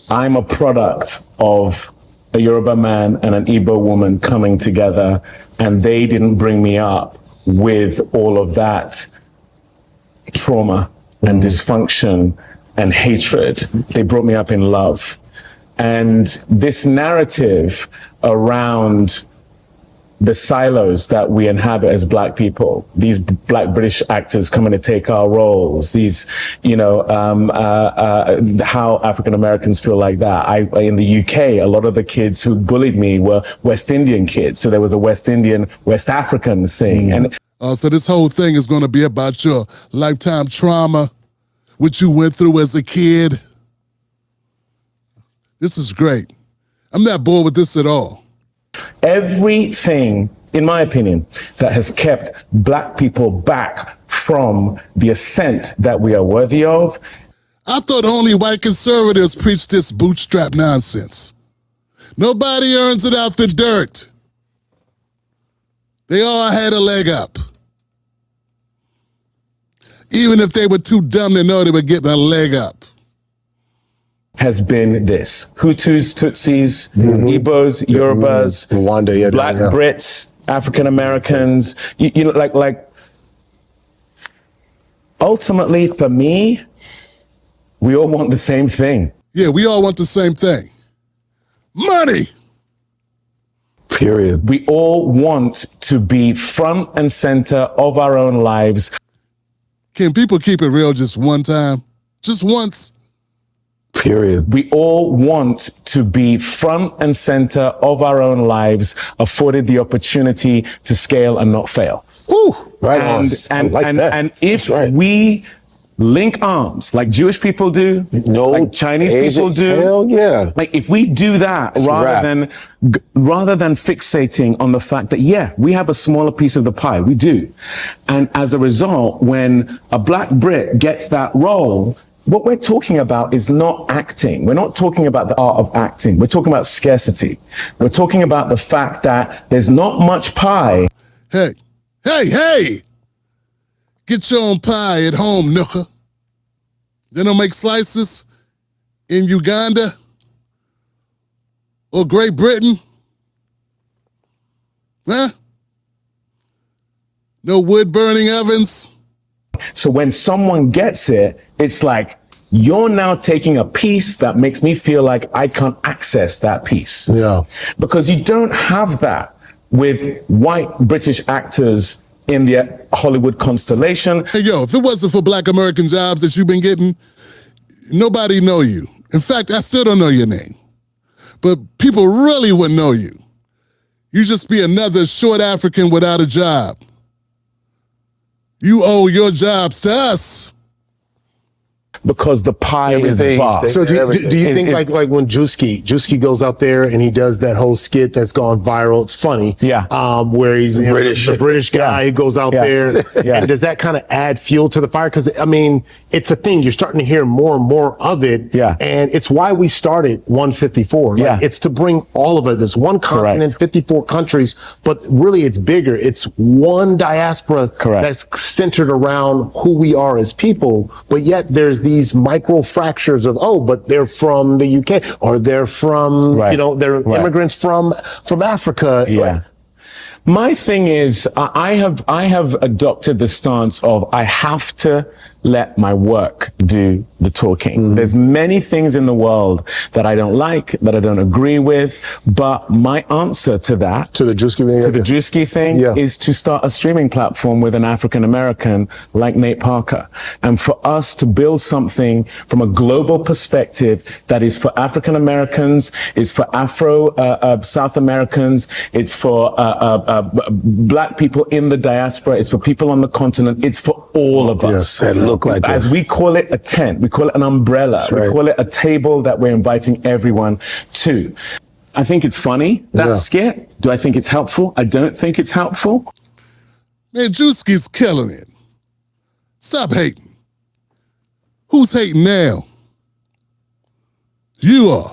I'm a product of a Yoruba man and an Igbo woman coming together, and they didn't bring me up with all of that trauma and dysfunction and hatred. They brought me up in love. And this narrative around the silos that we inhabit as Black people, these Black British actors coming to take our roles, these, how African Americans feel like that. In the UK, a lot of the kids who bullied me were West Indian kids. So there was a West Indian, West African thing. And so this whole thing is going to be about your lifetime trauma, what you went through as a kid. This is great. I'm not bored with this at all. Everything, in my opinion, that has kept Black people back from the ascent that we are worthy of. I thought only white conservatives preach this bootstrap nonsense. Nobody earns it out the dirt. They all had a leg up. Even if they were too dumb to know they were getting a leg up. Has been this: Hutus, Tutsis, Igbos, Yorubas, Rwanda, Black Brits, African Americans. Like ultimately, for me, we all want the same thing. Yeah, we all want the same thing. Money. Period. We all want to be front and center of our own lives. Can people keep it real just one time? Just once? Period. We all want to be front and center of our own lives, afforded the opportunity to scale and not fail. Ooh, right on. And if we link arms like Jewish people do, like Chinese people do, hell yeah. Like if we do that rather than fixating on the fact that, yeah, we have a smaller piece of the pie, we do. And as a result, when a Black Brit gets that role, what we're talking about is not acting. We're not talking about the art of acting. We're talking about scarcity. We're talking about the fact that there's not much pie. Hey. Get your own pie at home, nooker. They don't make slices in Uganda or Great Britain. Huh? No wood-burning ovens. So when someone gets it, it's like, you're now taking a piece that makes me feel like I can't access that piece. Yeah. Because you don't have that with white British actors in the Hollywood constellation. Hey, yo, if it wasn't for Black American jobs that you've been getting, nobody know you. In fact, I still don't know your name. But people really wouldn't know you. You just be another short African without a job. You owe your jobs to us. Because the pie is vast. So do you think like when Juski goes out there and he does that whole skit that's gone viral? It's funny. Yeah. Where he's the British guy, he goes out there. And does that kind of add fuel to the fire? Because I mean, it's a thing. You're starting to hear more and more of it. Yeah. And it's why we started 154. Like, it's to bring all of it. It's one continent, 54 countries, but really it's bigger. It's one diaspora that's centered around who we are as people. But yet there's these micro fractures of, but they're from the UK or they're from, they're immigrants from Africa. Yeah. My thing is, I have adopted the stance of I have to let my work do the talking. There's many things in the world that I don't like, that I don't agree with, but my answer to that, to the Juski thing, is to start a streaming platform with an African American like Nate Parker, and for us to build something from a global perspective that is for African Americans, is for South Americans, it's for Black people in the diaspora, it's for people on the continent, it's for all of us. As we call it a tent, we call it an umbrella, we call it a table that we're inviting everyone to. I think it's funny, that skit. Do I think it's helpful? I don't think it's helpful. Man, Juski's killing it. Stop hating. Who's hating now? You are.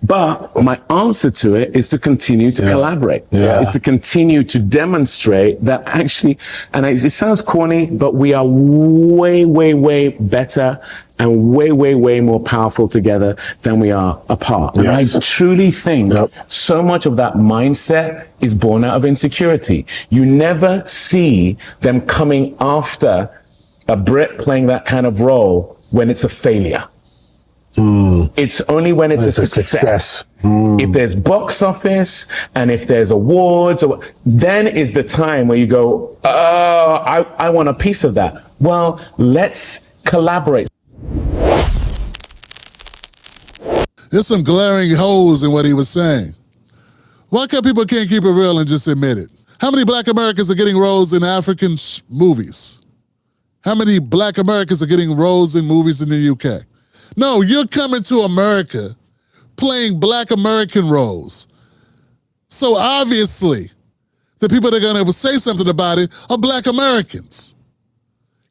But my answer to it is to continue to collaborate. Is to continue to demonstrate that actually, and it sounds corny, but we are way, way, way better and way, way, way more powerful together than we are apart. And I truly think so much of that mindset is born out of insecurity. You never see them coming after a Brit playing that kind of role when it's a failure. It's only when it's a success. If there's box office and if there's awards, then is the time where you go, oh, I want a piece of that. Well, let's collaborate. There's some glaring holes in what he was saying. Why can't people keep it real and just admit it? How many Black Americans are getting roles in African movies? How many Black Americans are getting roles in movies in the UK? No, you're coming to America playing Black American roles. So obviously, the people that are gonna say something about it are Black Americans.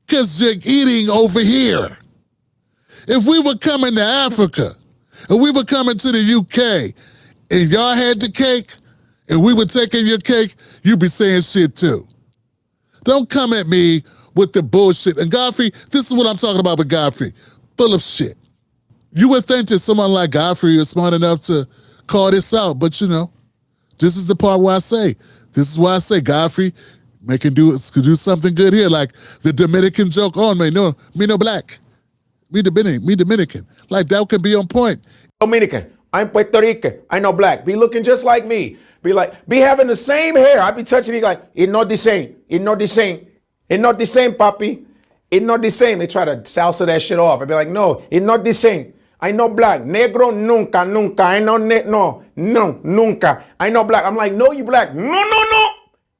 Because you're eating over here. If we were coming to Africa, and we were coming to the UK, and y'all had the cake, and we were taking your cake, you'd be saying shit too. Don't come at me with the bullshit. And Godfrey, this is what I'm talking about with Godfrey, full of shit. You would think that someone like Godfrey is smart enough to call this out, but you know, this is the part where this is why I say Godfrey could do something good here, like the Dominican joke on me no black. Me Dominican. Like that could be on point. Dominican, I'm Puerto Rican, I know black. Be looking just like me. Be having the same hair. I be touching it like, it's not the same. It's not the same. It's not the same, papi. It's not the same. They try to salsa that shit off. I be like, no, it's not the same. I know black. Negro, nunca, nunca. I know no, nunca. I know black. I'm like, no, you black. No.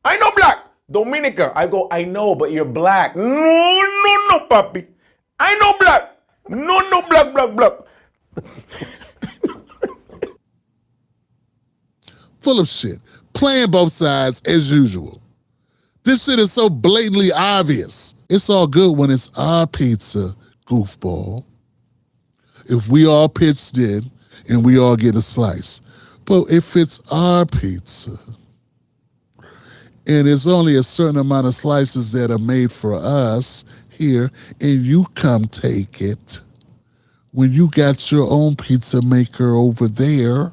I know black. Dominica. I go, I know, but you're black. No, papi. I know black. No, black. Full of shit. Playing both sides as usual. This shit is so blatantly obvious. It's all good when it's our pizza, goofball. If we all pitched in and we all get a slice. But if it's our pizza and it's only a certain amount of slices that are made for us here and you come take it when you got your own pizza maker over there,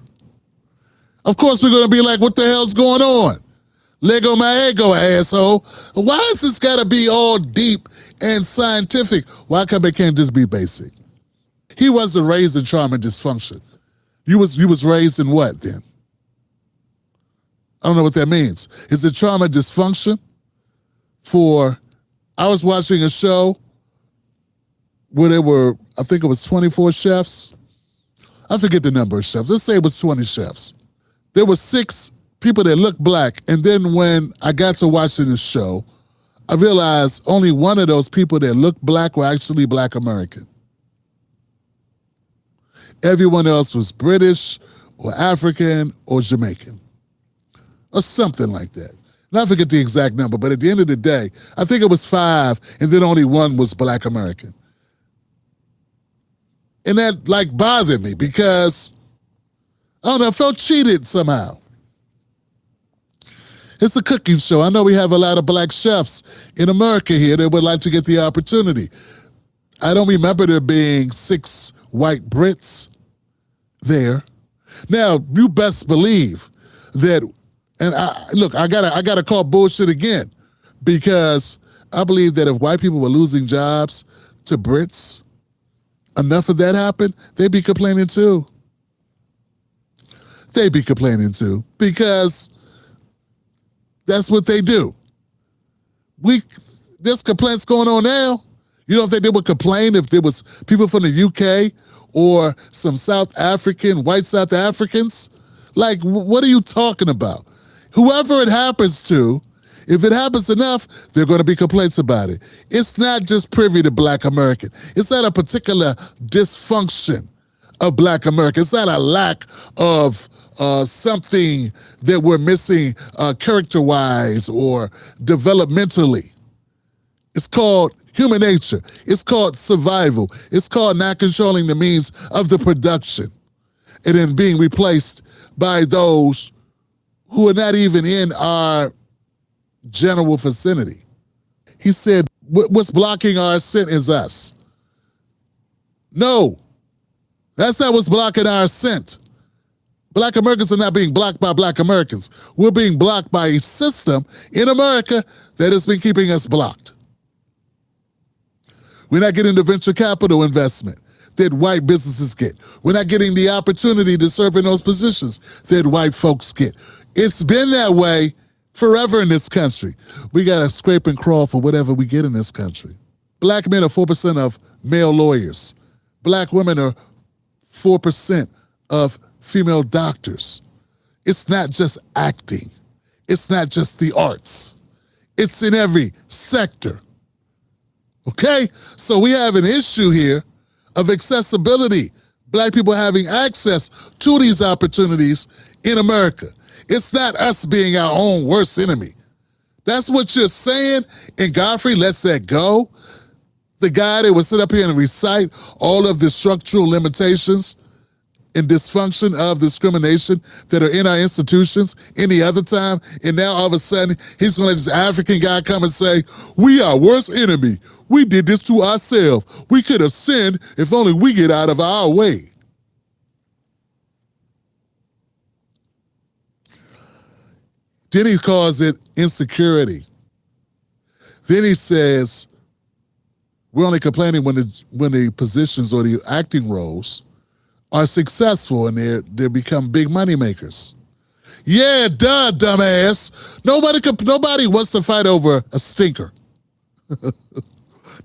of course we're going to be like, what the hell's going on? Lego my ego, asshole. Why is this got to be all deep and scientific? Why come it can't just be basic? He wasn't raised in trauma and dysfunction. You was raised in what then? I don't know what that means. Is it trauma dysfunction? I was watching a show where there were, I think it was 24 chefs. I forget the number of chefs. Let's say it was 20 chefs. There were 6 people that looked black. And then when I got to watching this show, I realized only one of those people that looked black were actually Black American. Everyone else was British or African or Jamaican or something like that. And I forget the exact number, but at the end of the day, I think it was 5 and then only one was Black American. And that like bothered me because, I don't know, I felt cheated somehow. It's a cooking show. I know we have a lot of black chefs in America here that would like to get the opportunity. I don't remember there being 6 white Brits there. Now, you best believe that, and I gotta call bullshit again, because I believe that if white people were losing jobs to Brits, enough of that happened, they'd be complaining too. They'd be complaining too, because that's what they do. There's complaints going on now. You don't think they would complain if there was people from the UK or some white South Africans? Like, what are you talking about? Whoever it happens to, if it happens enough, there are going to be complaints about it. It's not just privy to Black American. It's not a particular dysfunction of Black America. It's not a lack of something that we're missing character-wise or developmentally. It's called human nature. It's called survival. It's called not controlling the means of the production and then being replaced by those who are not even in our general vicinity. He said, what's blocking our ascent is us. No, that's not what's blocking our ascent. Black Americans are not being blocked by Black Americans. We're being blocked by a system in America that has been keeping us blocked. We're not getting the venture capital investment that white businesses get. We're not getting the opportunity to serve in those positions that white folks get. It's been that way forever in this country. We got to scrape and crawl for whatever we get in this country. Black men are 4% of male lawyers. Black women are 4% of female doctors. It's not just acting. It's not just the arts. It's in every sector. Okay? So we have an issue here of accessibility. Black people having access to these opportunities in America. It's not us being our own worst enemy. That's what you're saying. And Godfrey lets that go. The guy that would sit up here and recite all of the structural limitations and dysfunction of discrimination that are in our institutions any other time, and now all of a sudden he's gonna let this African guy come and say, we are worst enemy. We did this to ourselves. We could have sinned if only we get out of our way. Then he calls it insecurity. Then he says, we're only complaining when the positions or the acting roles are successful and they become big money makers. Yeah, duh, dumbass. Nobody wants to fight over a stinker.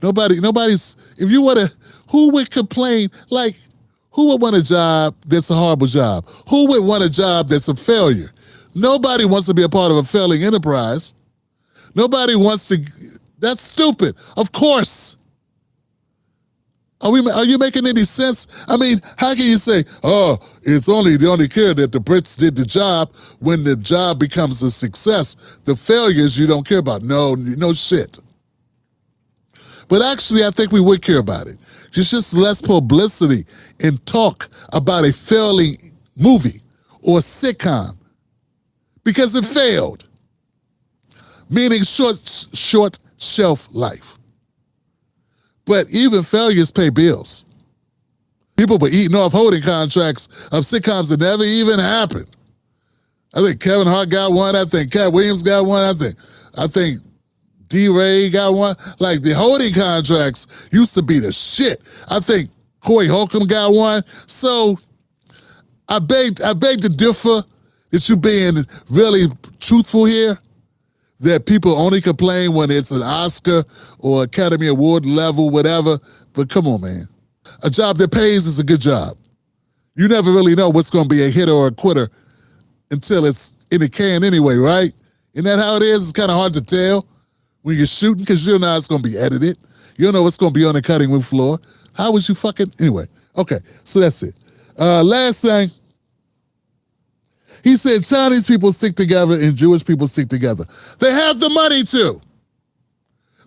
Nobody's, if you want to, who would complain? Like, who would want a job that's a horrible job? Who would want a job that's a failure? Nobody wants to be a part of a failing enterprise. Nobody wants to, that's stupid. Of course. Are you making any sense? I mean, how can you say, oh, it's only care that the Brits did the job when the job becomes a success? The failures you don't care about. No shit. But actually, I think we would care about it. There's just less publicity and talk about a failing movie or sitcom because it failed, meaning short shelf life. But even failures pay bills. People were eating off holding contracts of sitcoms that never even happened. I think Kevin Hart got one. I think Cat Williams got one. I think D. Ray got one. Like, the holding contracts used to be the shit. I think Corey Holcomb got one. So I beg to differ that you being really truthful here, that people only complain when it's an Oscar or Academy Award level, whatever. But come on, man. A job that pays is a good job. You never really know what's going to be a hit or a quitter until it's in the can anyway, right? Isn't that how it is? It's kind of hard to tell when you're shooting because you don't know how it's going to be edited. You don't know what's going to be on the cutting room floor. How was you fucking... Anyway, okay, so that's it. Last thing. He said Chinese people stick together and Jewish people stick together. They have the money to.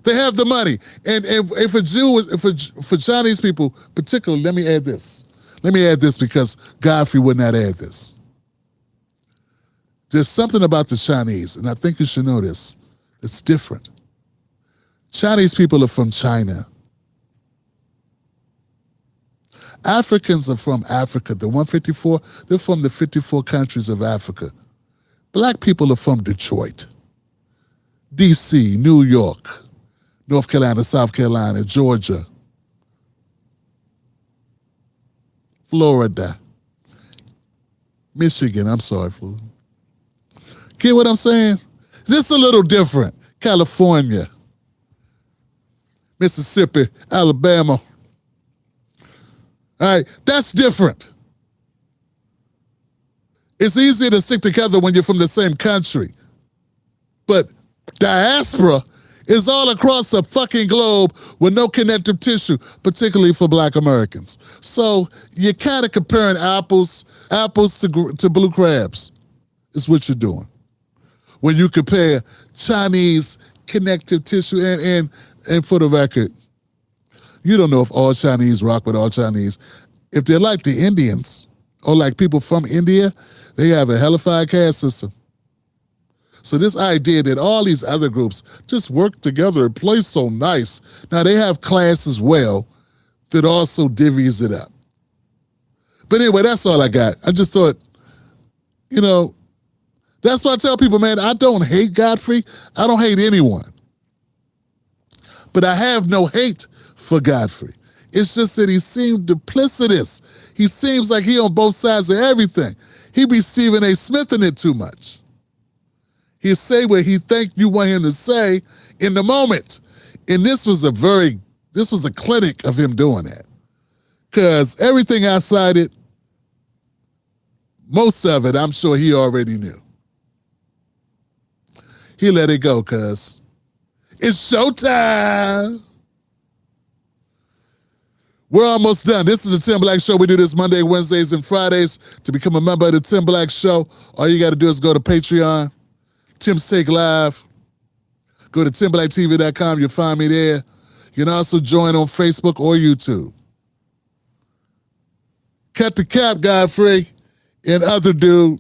They have the money. And for Chinese people, particularly, let me add this. Let me add this because Godfrey would not add this. There's something about the Chinese, and I think you should know this, it's different. Chinese people are from China. Africans are from Africa. The 154, they're from the 54 countries of Africa. Black people are from Detroit, D.C., New York, North Carolina, South Carolina, Georgia, Florida, Michigan, I'm sorry, Florida. Get what I'm saying? Just a little different. California, Mississippi, Alabama. All right, that's different. It's easier to stick together when you're from the same country. But diaspora is all across the fucking globe with no connective tissue, particularly for Black Americans. So you're kind of comparing apples to blue crabs is what you're doing. When you compare Chinese connective tissue and for the record, you don't know if all Chinese rock with all Chinese. If they're like the Indians or like people from India, they have a hellified caste system. So this idea that all these other groups just work together and play so nice. Now they have class as well. that also divvies it up. But anyway, that's all I got. I just thought, you know, that's why I tell people, man, I don't hate Godfrey. I don't hate anyone. But I have no hate for Godfrey. It's just that he seemed duplicitous. He seems like he on both sides of everything. He be Stephen A. Smithing it too much. He'll say what he think you want him to say in the moment. And this was a clinic of him doing that. Because everything I cited, most of it, I'm sure he already knew. He let it go, cuz it's showtime. We're almost done. This is the Tim Black Show. We do this Monday, Wednesdays, and Fridays. To become a member of the Tim Black Show, all you got to do is go to Patreon, Tim's Take Live. Go to TimBlackTV.com. You'll find me there. You can also join on Facebook or YouTube. Cut the cap, Godfrey, and other dude.